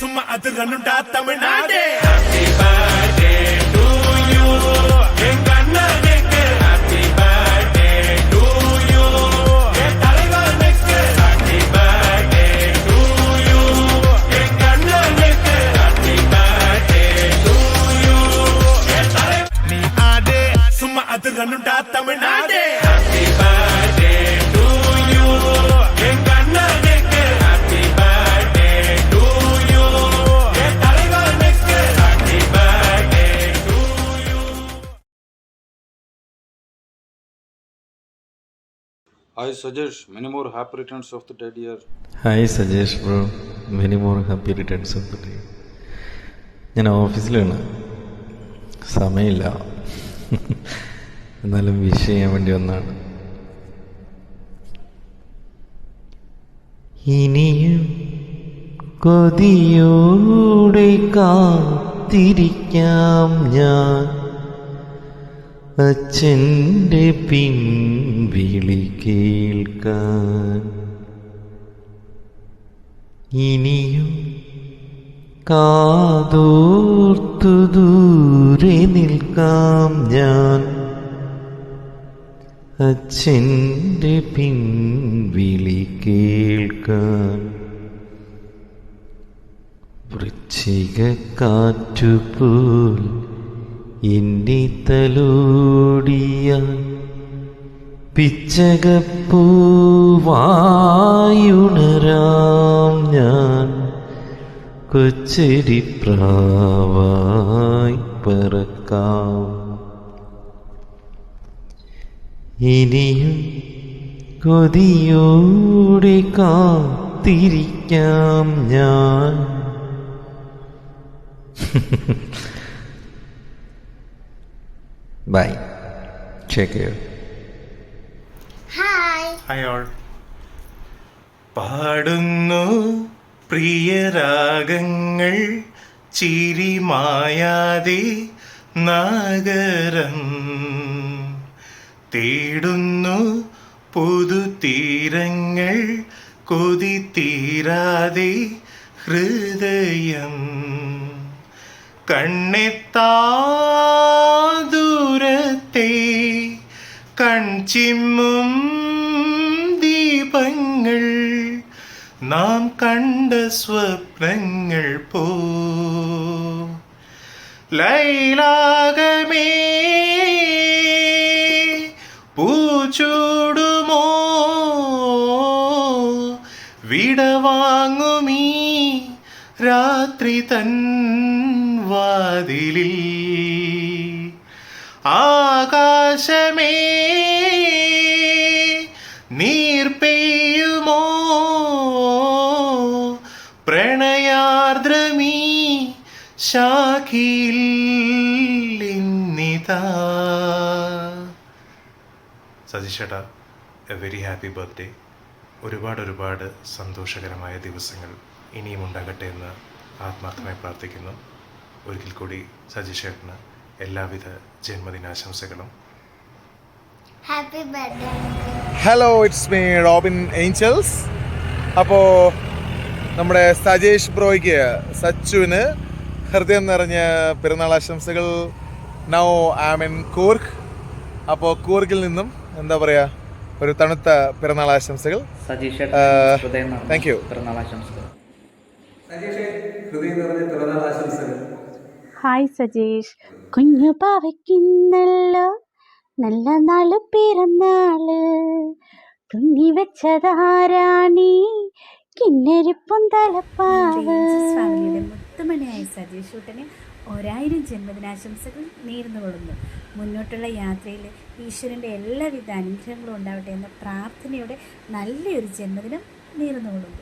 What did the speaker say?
சும்மா அது ரன்னுண்டா Tamil Nadu. Happy birthday to you. எங்க அண்ணனுக்கு happy birthday to you. என் தலைவனுக்கு happy birthday to you. எங்க அண்ணனுக்கு happy birthday to you. என் தலைவன் நீ ஆடே சும்மா அது ரன்னுண்டா Tamil Nadu. Happy birthday to you. எங்க அண்ணனுக்கு happy birthday to you. என் தலைவனுக்கு happy birthday to you. Hi Sajesh, many more happy returns of the day, dear. Hi Sajesh bro, many more happy returns of the day. ഞാൻ ഓഫീസിലാണ്, സമയമില്ല, എന്നാലും wish ചെയ്യാൻ വേണ്ടി വന്നാണ്. ഇനിയും കൊതിയോടെ കാത്തിരിക്കാം ഞാൻ അച്ഛൻ്റെ പിൻവിളി കേൾക്കാൻ. ഇനിയും കാതോർത്തു ദൂരെ നിൽക്കാം ഞാൻ അച്ഛൻ്റെ പിൻവിളി കേൾക്കാൻ. വൃശ്ചികക്കാറ്റുപോൽ എന്നെ തലോടിയാൽ പിച്ചകപ്പൂവായുണരാം ഞാൻ കൊച്ചരിപ്രാവായി പറക്കാം. ഇനിയും കൊതിയോടെ കാത്തിരിക്കാം ഞാൻ. Bye, take care. Hi all. പാടുന്നു പ്രിയരാഗങ്ങൾ ചിരിമായാതെ നഗരം തേടുന്നു പുതുതീരങ്ങൾ കൊതി തീരാതെ ഹൃദയം കണ്ണെത്താ ദൂരത്തെ കൺചിമ്മും ദീപങ്ങൾ നാം കണ്ട സ്വപ്നങ്ങൾ പോ ലൈലാകമേ പൂച്ചൂടുമോ വിടവാങ്ങുമീ രാത്രി തൻ വാതിലിൽ. ആകാശമേ നീർ പെയ്യുമോ പ്രണയാർദ്രമീ ശാഖിയിൽ ഇന്നിതാ. സതീഷേട്ടാ, എ വെരി ഹാപ്പി ബർത്ത്ഡേ. ഒരുപാട് സന്തോഷകരമായ ദിവസങ്ങൾ ഇനിയും ഉണ്ടാകട്ടെ എന്ന് ആത്മാർത്ഥമായി പ്രാർത്ഥിക്കുന്നു. ഒരിക്കൽ കൂടി സജീഷേട്ടന് എല്ലാവിധ ജന്മദിനാശംസകളും. Happy birthday. Hello, it's me Robin Angels. അപ്പോൾ നമ്മുടെ സജേഷ് ബ്രോയ്ക്ക്, സച്ചുവിന് ഹൃദയം നിറഞ്ഞ പിറന്നാൾ ആശംസകൾ. Now I am in Coorg. അപ്പോൾ കൂർഗിൽ നിന്നും എന്താ പറയുക, ഒരു തണുത്ത പിറന്നാൾ ആശംസകൾ. Thank you. ഹായ് സജേഷ്, കുഞ്ഞു പാവയ്ക്കുന്നല്ലോ നല്ല നാള് പിറന്നാള്, തുന്നി വെച്ചതാരാണി കിന്നരിപ്പും തലപ്പാവ്. ഫാമിലിയുടെ മുത്തുമണിയായ സജീഷ് ഊട്ടന് 1000 ജന്മദിനാശംസകൾ നേർന്നുകൊള്ളുന്നു. മുന്നോട്ടുള്ള യാത്രയിൽ ഈശ്വരൻ്റെ എല്ലാവിധ അനുഗ്രഹങ്ങളും ഉണ്ടാവട്ടെ എന്ന പ്രാർത്ഥനയോടെ നല്ലൊരു ജന്മദിനം നേർന്നുകൊള്ളുന്നു.